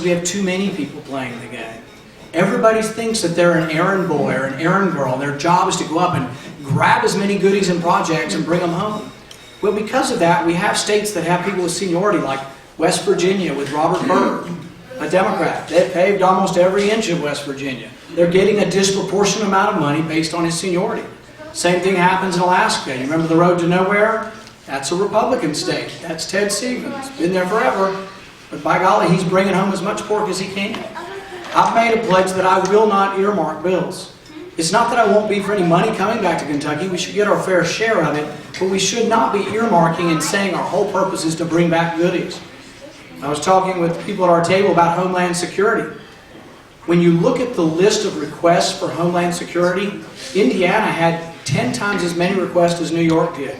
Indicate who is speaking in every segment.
Speaker 1: we have too many people playing the game. Everybody thinks that they're an errand boy or an errand girl, and their job is to go up and grab as many goodies and projects and bring them home. Well, because of that, we have states that have people with seniority, like West Virginia with Robert Byrd, a Democrat. They've paved almost every inch of West Virginia. They're getting a disproportionate amount of money based on his seniority. Same thing happens in Alaska. You remember the road to nowhere? That's a Republican state. That's Ted Stevens. Been there forever. But by golly, he's bringing home as much pork as he can. I've made a pledge that I will not earmark bills. It's not that I won't be for any money coming back to Kentucky. We should get our fair share of it. But we should not be earmarking and saying our whole purpose is to bring back goodies. I was talking with people at our table about Homeland Security. When you look at the list of requests for Homeland Security, Indiana had 10 times as many requests as New York did.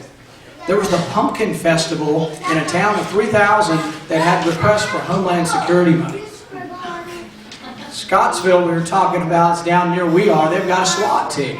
Speaker 1: There was the Pumpkin Festival in a town of 3,000 that had requests for Homeland Security money. Scottsville, we were talking about, it's down near we are, they've got a SWAT team.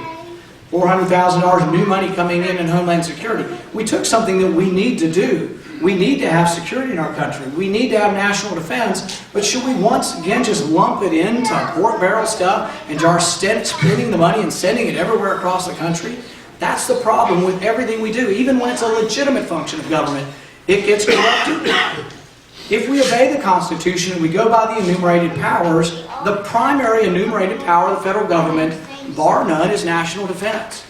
Speaker 1: $400,000 new money coming in Homeland Security. We took something that we need to do. We need to have security in our country. We need to have national defense. But should we once again just lump it into pork barrel stuff and start spending the money and sending it everywhere across the country? That's the problem with everything we do. Even when it's a legitimate function of government, it gets corrupted. If we obey the Constitution and we go by the enumerated powers, the primary enumerated power of the federal government, bar none, is national defense.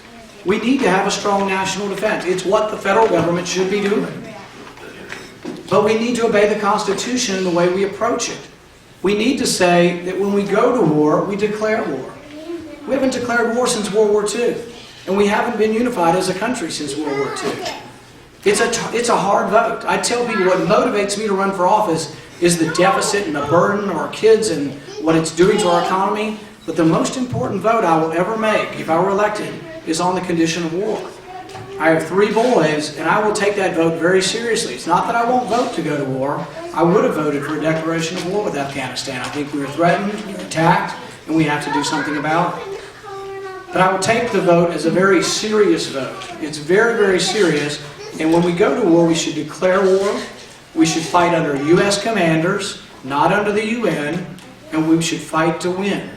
Speaker 1: We need to have a strong national defense. It's what the federal government should be doing. But we need to obey the Constitution in the way we approach it. We need to say that when we go to war, we declare war. We haven't declared war since World War II. And we haven't been unified as a country since World War II. It's a hard vote. I tell people what motivates me to run for office is the deficit and the burden of our kids and what it's doing to our economy. But the most important vote I will ever make, if I were elected, is on the condition of war. I have 3 boys, and I will take that vote very seriously. It's not that I won't vote to go to war. I would have voted for a declaration of war with Afghanistan. I think we were threatened, we were attacked, and we have to do something about it. But I will take the vote as a very serious vote. It's very, very serious. And when we go to war, we should declare war. We should fight under U.S. commanders, not under the UN. And we should fight to win.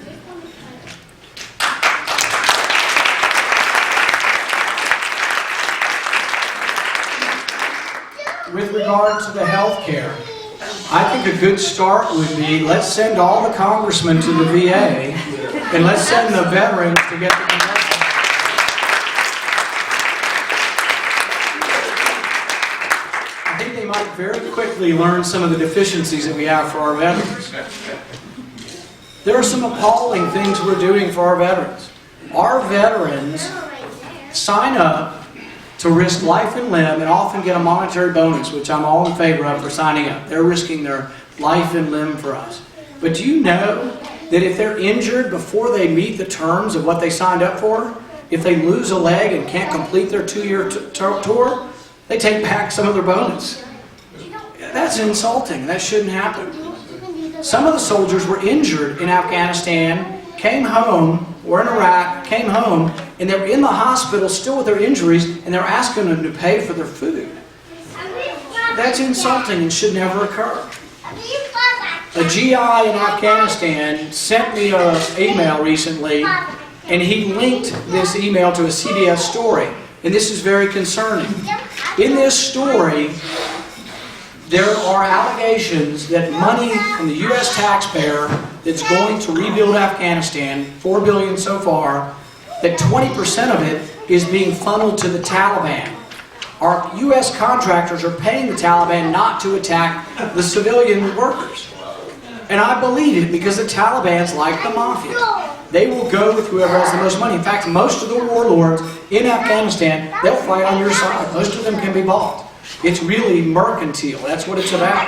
Speaker 1: With regard to the health care, I think a good start would be, let's send all the congressmen to the VA, and let's send the veterans to get the convention. I think they might very quickly learn some of the deficiencies that we have for our veterans. There are some appalling things we're doing for our veterans. Our veterans sign up to risk life and limb and often get a monetary bonus, which I'm all in favor of for signing up. They're risking their life and limb for us. But do you know that if they're injured before they meet the terms of what they signed up for, if they lose a leg and can't complete their 2-year tour, they take back some of their bonus? That's insulting. That shouldn't happen. Some of the soldiers were injured in Afghanistan, came home, or in Iraq, came home, and they were in the hospital still with their injuries, and they're asking them to pay for their food. That's insulting and should never occur. A GI in Afghanistan sent me an email recently, and he linked this email to a CBS story. And this is very concerning. In this story, there are allegations that money from the U.S. taxpayer that's going to rebuild Afghanistan, $4 billion so far, that 20% of it is being funneled to the Taliban. Our U.S. contractors are paying the Taliban not to attack the civilian workers. And I believe it because the Taliban's like the mafia. They will go with whoever has the most money. In fact, most of the warlords in Afghanistan, they'll fight on your side. Most of them can be bought. It's really mercantile. That's what it's about.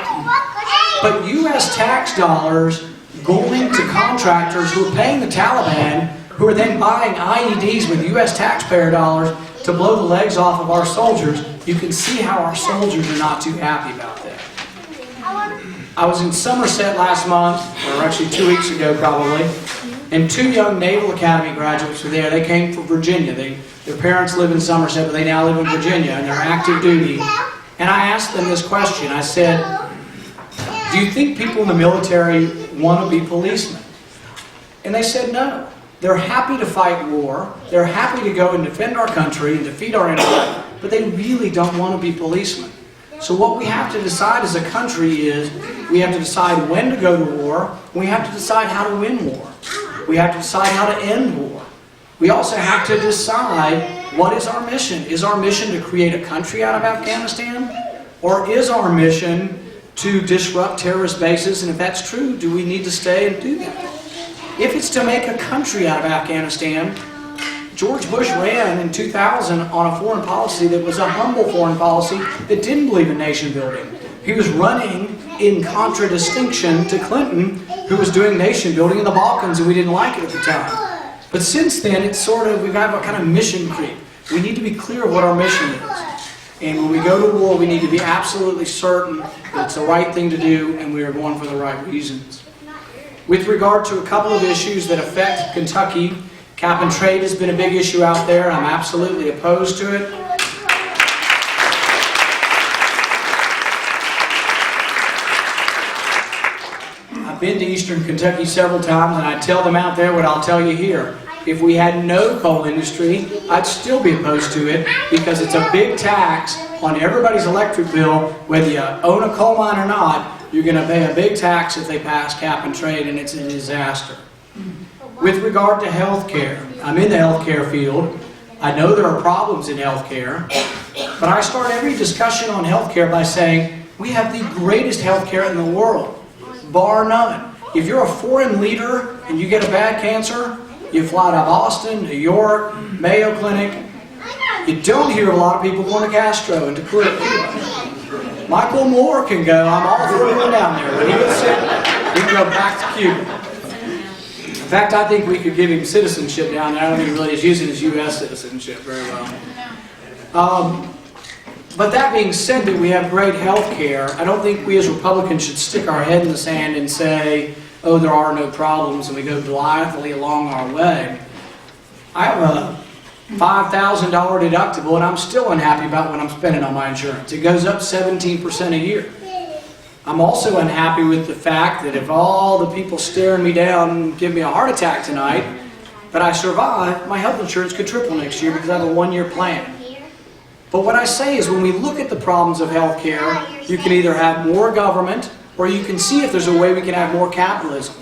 Speaker 1: But U.S. tax dollars going to contractors who are paying the Taliban, who are then buying IEDs with U.S. taxpayer dollars to blow the legs off of our soldiers, you can see how our soldiers are not too happy about that. I was in Somerset last month, or actually 2 weeks ago probably, and 2 young Naval Academy graduates were there. They came from Virginia. Their parents live in Somerset, but they now live in Virginia, and they're active duty. And I asked them this question. I said, do you think people in the military want to be policemen? And they said no. They're happy to fight war. They're happy to go and defend our country and defeat our enemies, but they really don't want to be policemen. So what we have to decide as a country is we have to decide when to go to war. We have to decide how to win war. We have to decide how to end war. We also have to decide what is our mission. Is our mission to create a country out of Afghanistan? Or is our mission to disrupt terrorist bases? And if that's true, do we need to stay and do that? If it's to make a country out of Afghanistan, George Bush ran in 2000 on a foreign policy that was a humble foreign policy that didn't believe in nation building. He was running in contradistinction to Clinton, who was doing nation building in the Balkans, and we didn't like it at the time. But since then, it's sort of, we've got a kind of mission creep. We need to be clear of what our mission is. And when we go to war, we need to be absolutely certain that it's the right thing to do and we are going for the right reasons. With regard to a couple of issues that affect Kentucky, cap and trade has been a big issue out there. I'm absolutely opposed to it. I've been to Eastern Kentucky several times, and I tell them out there what I'll tell you here. If we had no coal industry, I'd still be opposed to it because it's a big tax on everybody's electric bill. Whether you own a coal mine or not, you're going to pay a big tax if they pass cap and trade, and it's a disaster. With regard to health care, I'm in the health care field. I know there are problems in health care, but I start every discussion on health care by saying we have the greatest health care in the world, bar none. If you're a foreign leader and you get a bad cancer, you fly to Boston, New York, Mayo Clinic. You don't hear a lot of people going to Castro and to Cuba. Michael Moore can go. I'm all for him down there. When he gets sick, he can go back to Cuba. In fact, I think we could give him citizenship down there. I don't think he really is using his U.S. citizenship very well. But that being said, that we have great health care, I don't think we as Republicans should stick our head in the sand and say, oh, there are no problems, and we go blithely along our way. I have a $5,000 deductible, and I'm still unhappy about what I'm spending on my insurance. It goes up 17% a year. I'm also unhappy with the fact that if all the people staring me down give me a heart attack tonight, but I survive, my health insurance could triple next year because I have a one-year plan. But what I say is when we look at the problems of health care, you can either have more government or you can see if there's a way we can have more capitalism.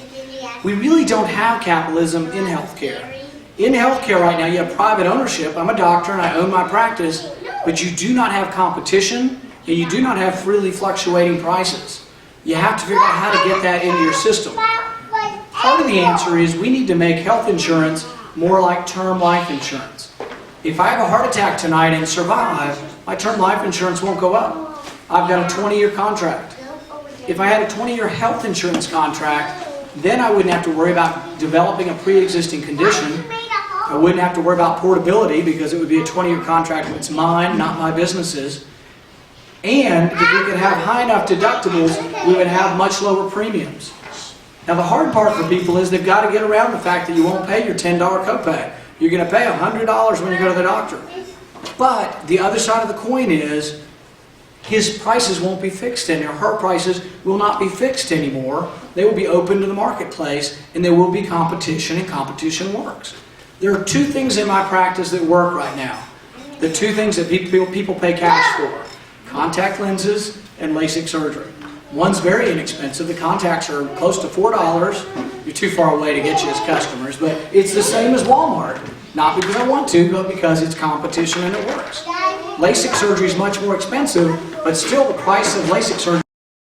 Speaker 1: We really don't have capitalism in health care. In health care right now, you have private ownership. I'm a doctor and I own my practice, but you do not have competition and you do not have freely fluctuating prices. You have to figure out how to get that into your system. Part of the answer is we need to make health insurance more like term life insurance. If I have a heart attack tonight and survive, my term life insurance won't go up. I've got a 20-year contract. If I had a 20-year health insurance contract, then I wouldn't have to worry about developing a pre-existing condition. I wouldn't have to worry about portability because it would be a 20-year contract and it's mine, not my business's. And if we could have high enough deductibles, we would have much lower premiums. Now the hard part for people is they've got to get around the fact that you won't pay your $10 copay. You're going to pay $100 when you go to the doctor. But the other side of the coin is his prices won't be fixed anymore. Her prices will not be fixed anymore. They will be open to the marketplace and there will be competition, and competition works. There are two things in my practice that work right now. The two things that people pay cash for: contact lenses and LASIK surgery. One's very inexpensive. The contacts are close to $4. You're too far away to get you as customers, but it's the same as Walmart. Not because I want to, but because it's competition and it works. LASIK surgery is much more expensive, but still the price of LASIK surgery